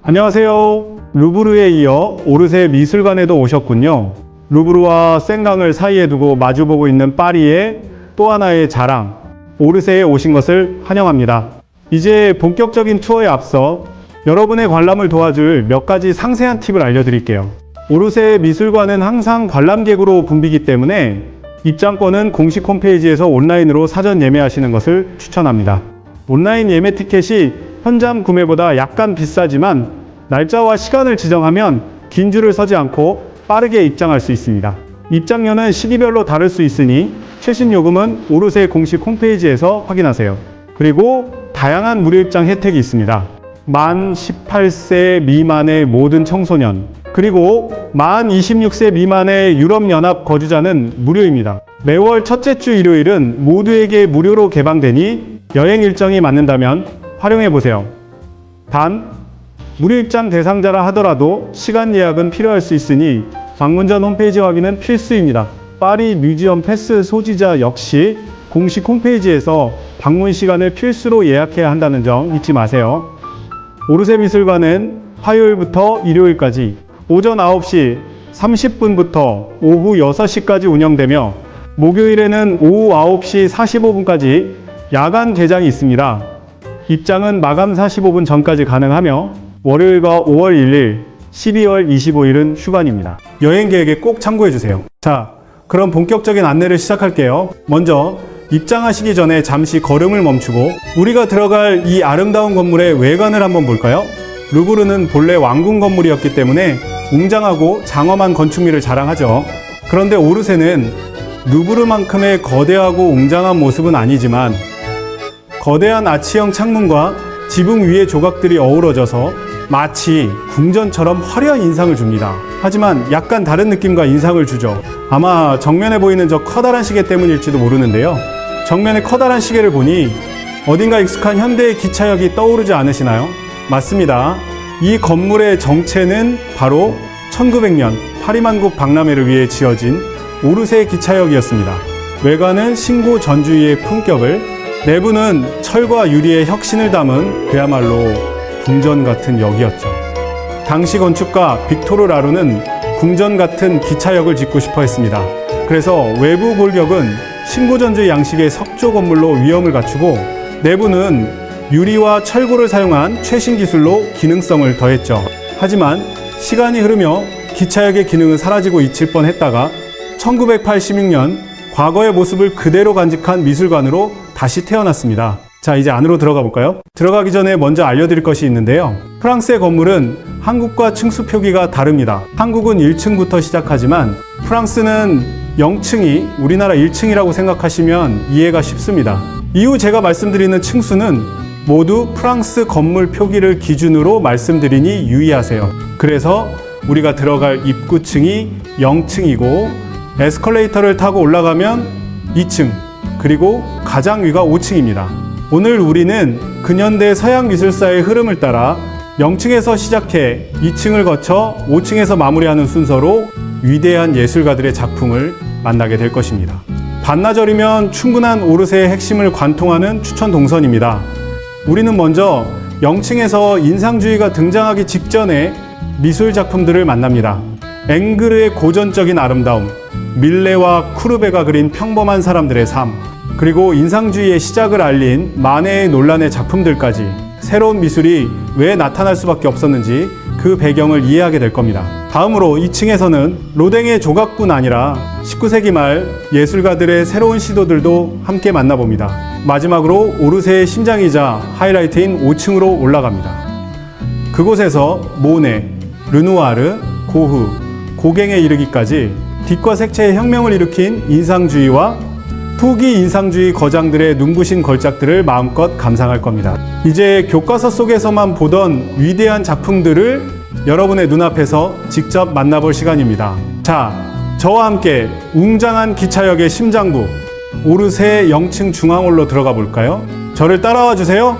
안녕하세요. 루브르에 이어 오르세 미술관에도 오셨군요. 루브르와 생강을 사이에 두고 마주보고 있는 파리의 또 하나의 자랑, 오르세에 오신 것을 환영합니다. 이제 본격적인 투어에 앞서 여러분의 관람을 도와줄 몇 가지 상세한 팁을 알려드릴게요. 오르세 미술관은 항상 관람객으로 붐비기 때문에 입장권은 공식 홈페이지에서 온라인으로 사전 예매하시는 것을 추천합니다. 온라인 예매 티켓이 현장 구매보다 약간 비싸지만 날짜와 시간을 지정하면 긴 줄을 서지 않고 빠르게 입장할 수 있습니다. 입장료는 시기별로 다를 수 있으니 최신 요금은 오르세 공식 홈페이지에서 확인하세요. 그리고 다양한 무료 입장 혜택이 있습니다. 만 18세 미만의 모든 청소년, 그리고 만 26세 미만의 유럽연합 거주자는 무료입니다. 매월 첫째 주 일요일은 모두에게 무료로 개방되니 여행 일정이 맞는다면 활용해보세요. 단, 무료 입장 대상자라 하더라도 시간 예약은 필요할 수 있으니 방문 전 홈페이지 확인은 필수입니다. 파리 뮤지엄 패스 소지자 역시 공식 홈페이지에서 방문 시간을 필수로 예약해야 한다는 점 잊지 마세요. 오르세 미술관은 화요일부터 일요일까지 오전 9시 30분부터 오후 6시까지 운영되며 목요일에는 오후 9시 45분까지 야간 개장이 있습니다. 입장은 마감 45분 전까지 가능하며 월요일과 5월 1일, 12월 25일은 휴관입니다. 여행 계획에 꼭 참고해주세요. 자, 그럼 본격적인 안내를 시작할게요. 먼저 입장하시기 전에 잠시 걸음을 멈추고 우리가 들어갈 이 아름다운 건물의 외관을 한번 볼까요? 루브르는 본래 왕궁 건물이었기 때문에 웅장하고 장엄한 건축미를 자랑하죠. 그런데 오르세는 루브르만큼의 거대하고 웅장한 모습은 아니지만 거대한 아치형 창문과 지붕 위의 조각들이 어우러져서 마치 궁전처럼 화려한 인상을 줍니다. 하지만 약간 다른 느낌과 인상을 주죠. 아마 정면에 보이는 저 커다란 시계 때문일지도 모르는데요. 정면에 커다란 시계를 보니 어딘가 익숙한 현대의 기차역이 떠오르지 않으시나요? 맞습니다. 이 건물의 정체는 바로 1900년 파리만국 박람회를 위해 지어진 오르세 기차역이었습니다. 외관은 신고 전주의의 품격을, 내부는 철과 유리의 혁신을 담은 그야말로 궁전 같은 역이었죠. 당시 건축가 빅토르 라루는 궁전 같은 기차역을 짓고 싶어 했습니다. 그래서 외부 골격은 신고전주의 양식의 석조 건물로 위엄을 갖추고 내부는 유리와 철골을 사용한 최신 기술로 기능성을 더했죠. 하지만 시간이 흐르며 기차역의 기능은 사라지고 잊힐 뻔했다가 1986년 과거의 모습을 그대로 간직한 미술관으로 다시 태어났습니다. 자, 이제 안으로 들어가 볼까요? 들어가기 전에 먼저 알려드릴 것이 있는데요. 프랑스의 건물은 한국과 층수 표기가 다릅니다. 한국은 1층부터 시작하지만 프랑스는 0층이 우리나라 1층이라고 생각하시면 이해가 쉽습니다. 이후 제가 말씀드리는 층수는 모두 프랑스 건물 표기를 기준으로 말씀드리니 유의하세요. 그래서 우리가 들어갈 입구층이 0층이고 에스컬레이터를 타고 올라가면 2층, 그리고 가장 위가 5층입니다. 오늘 우리는 근현대 서양 미술사의 흐름을 따라 0층에서 시작해 2층을 거쳐 5층에서 마무리하는 순서로 위대한 예술가들의 작품을 만나게 될 것입니다. 반나절이면 충분한 오르세의 핵심을 관통하는 추천 동선입니다. 우리는 먼저 0층에서 인상주의가 등장하기 직전에 미술 작품들을 만납니다. 앵그르의 고전적인 아름다움, 밀레와 쿠르베가 그린 평범한 사람들의 삶, 그리고 인상주의의 시작을 알린 마네의 논란의 작품들까지 새로운 미술이 왜 나타날 수밖에 없었는지 그 배경을 이해하게 될 겁니다. 다음으로 2층에서는 로댕의 조각뿐 아니라 19세기 말 예술가들의 새로운 시도들도 함께 만나봅니다. 마지막으로 오르세의 심장이자 하이라이트인 5층으로 올라갑니다. 그곳에서 모네, 르누아르, 고흐, 고갱에 이르기까지 빛과 색채의 혁명을 일으킨 인상주의와 후기 인상주의 거장들의 눈부신 걸작들을 마음껏 감상할 겁니다. 이제 교과서 속에서만 보던 위대한 작품들을 여러분의 눈앞에서 직접 만나볼 시간입니다. 자, 저와 함께 웅장한 기차역의 심장부 오르세 0층 중앙홀로 들어가 볼까요? 저를 따라와 주세요.